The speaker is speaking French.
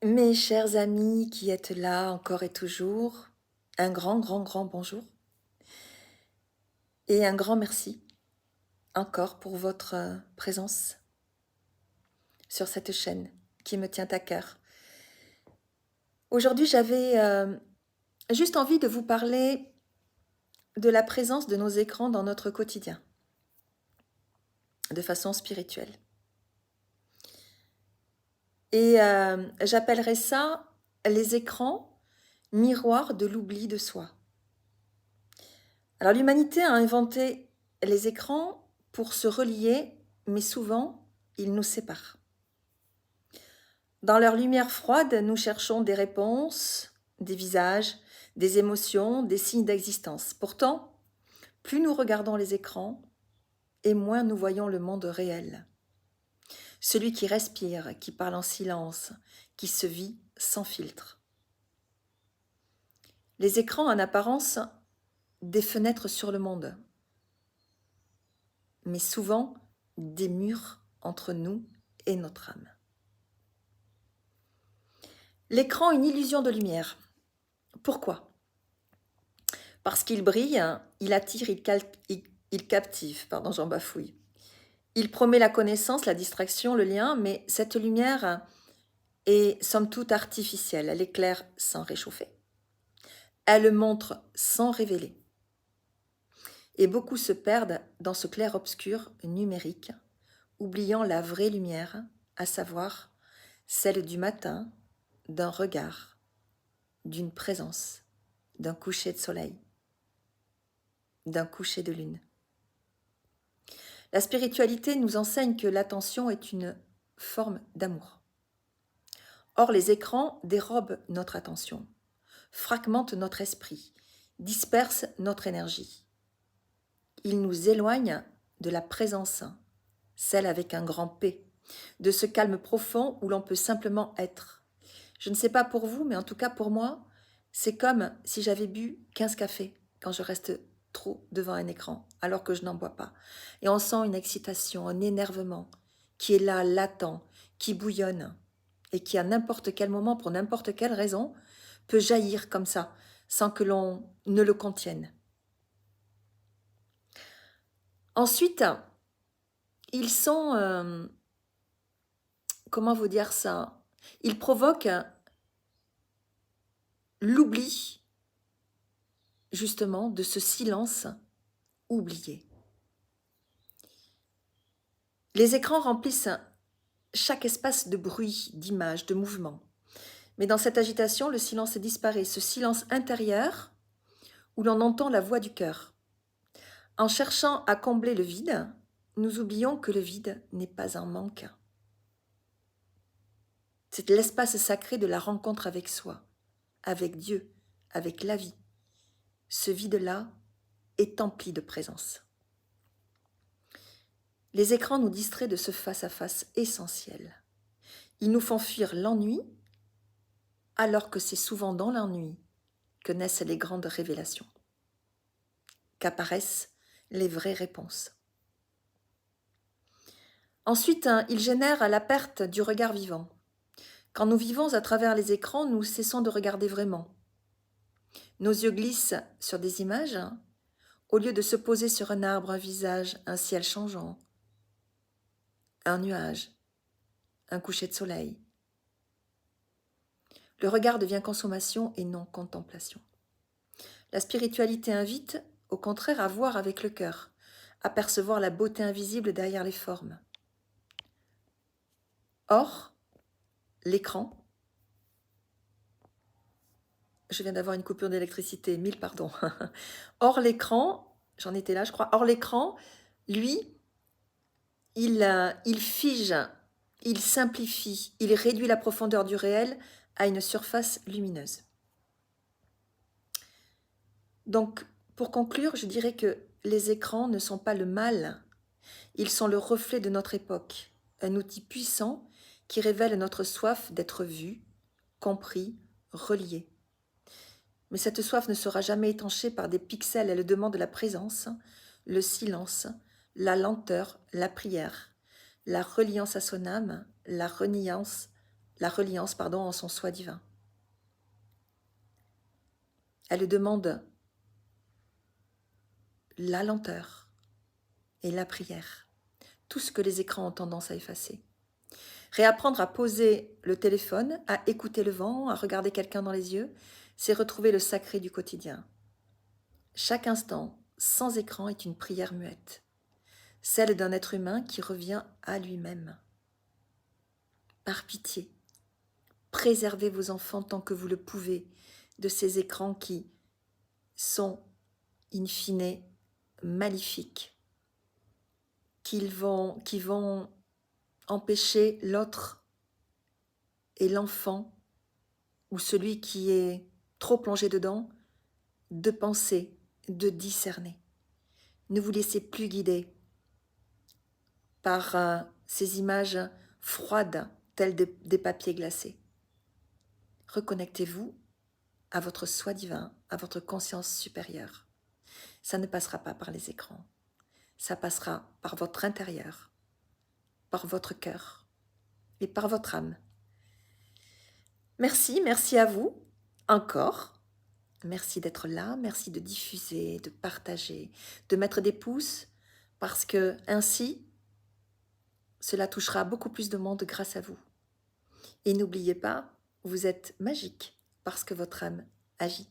Mes chers amis qui êtes là encore et toujours, un grand, grand, grand bonjour et un grand merci encore pour votre présence sur cette chaîne qui me tient à cœur. Aujourd'hui, j'avais juste envie de vous parler de la présence de nos écrans dans notre quotidien, de façon spirituelle. Et j'appellerais ça les écrans miroirs de l'oubli de soi. Alors l'humanité a inventé les écrans pour se relier, mais souvent, ils nous séparent. Dans leur lumière froide, nous cherchons des réponses, des visages, des émotions, des signes d'existence. Pourtant, plus nous regardons les écrans, et moins nous voyons le monde réel. Celui qui respire, qui parle en silence, qui se vit sans filtre. Les écrans, en apparence, des fenêtres sur le monde, mais souvent des murs entre nous et notre âme. L'écran, une illusion de lumière. Pourquoi? Parce qu'il brille, il attire, il captive, pardon, j'en bafouille. Il promet la connaissance, la distraction, le lien, mais cette lumière est somme toute artificielle. Elle éclaire sans réchauffer. Elle montre sans révéler. Et beaucoup se perdent dans ce clair-obscur numérique, oubliant la vraie lumière, à savoir celle du matin, d'un regard, d'une présence, d'un coucher de soleil, d'un coucher de lune. La spiritualité nous enseigne que l'attention est une forme d'amour. Or, les écrans dérobent notre attention, fragmentent notre esprit, dispersent notre énergie. Ils nous éloignent de la présence, celle avec un grand P, de ce calme profond où l'on peut simplement être. Je ne sais pas pour vous, mais en tout cas pour moi, c'est comme si j'avais bu 15 cafés quand je reste trop devant un écran, alors que je n'en bois pas. Et on sent une excitation, un énervement qui est là, latent, qui bouillonne, et qui à n'importe quel moment, pour n'importe quelle raison, peut jaillir comme ça, sans que l'on ne le contienne. Ensuite, ils sont, comment vous dire ça? Ils provoquent l'oubli, justement, de ce silence oublié. Les écrans remplissent chaque espace de bruit, d'image, de mouvement. Mais dans cette agitation, le silence disparaît, ce silence intérieur où l'on entend la voix du cœur. En cherchant à combler le vide, nous oublions que le vide n'est pas un manque. C'est l'espace sacré de la rencontre avec soi, avec Dieu, avec la vie. Ce vide-là est empli de présence. Les écrans nous distraient de ce face-à-face essentiel. Ils nous font fuir l'ennui, alors que c'est souvent dans l'ennui que naissent les grandes révélations, qu'apparaissent les vraies réponses. Ensuite, ils génèrent la perte du regard vivant. Quand nous vivons à travers les écrans, nous cessons de regarder vraiment. Nos yeux glissent sur des images, au lieu de se poser sur un arbre, un visage, un ciel changeant, un nuage, un coucher de soleil. Le regard devient consommation et non contemplation. La spiritualité invite, au contraire, à voir avec le cœur, à percevoir la beauté invisible derrière les formes. Or, l'écran, je viens d'avoir une coupure d'électricité, 1000 pardons. Or, l'écran, j'en étais là, je crois. Or, l'écran, lui, il fige, il simplifie, il réduit la profondeur du réel à une surface lumineuse. Donc, pour conclure, je dirais que les écrans ne sont pas le mal, ils sont le reflet de notre époque, un outil puissant qui révèle notre soif d'être vu, compris, relié. Mais cette soif ne sera jamais étanchée par des pixels, elle demande la présence, le silence, la lenteur, la prière, la reliance à son âme, la reniance, la reliance, pardon, en son soi divin. Elle demande la lenteur et la prière, tout ce que les écrans ont tendance à effacer. Réapprendre à poser le téléphone, à écouter le vent, à regarder quelqu'un dans les yeux, c'est retrouver le sacré du quotidien. Chaque instant, sans écran, est une prière muette, celle d'un être humain qui revient à lui-même. Par pitié, préservez vos enfants tant que vous le pouvez de ces écrans qui sont, in fine, maléfiques, qui vont empêcher l'autre et l'enfant, ou celui qui est trop plongé dedans, de penser, de discerner. Ne vous laissez plus guider par ces images froides, telles des papiers glacés. Reconnectez-vous à votre soi divin, à votre conscience supérieure. Ça ne passera pas par les écrans. Ça passera par votre intérieur, par votre cœur et par votre âme. Merci à vous encore. Merci d'être là, merci de diffuser, de partager, de mettre des pouces, parce que ainsi, cela touchera beaucoup plus de monde grâce à vous. Et n'oubliez pas, vous êtes magique parce que votre âme agit.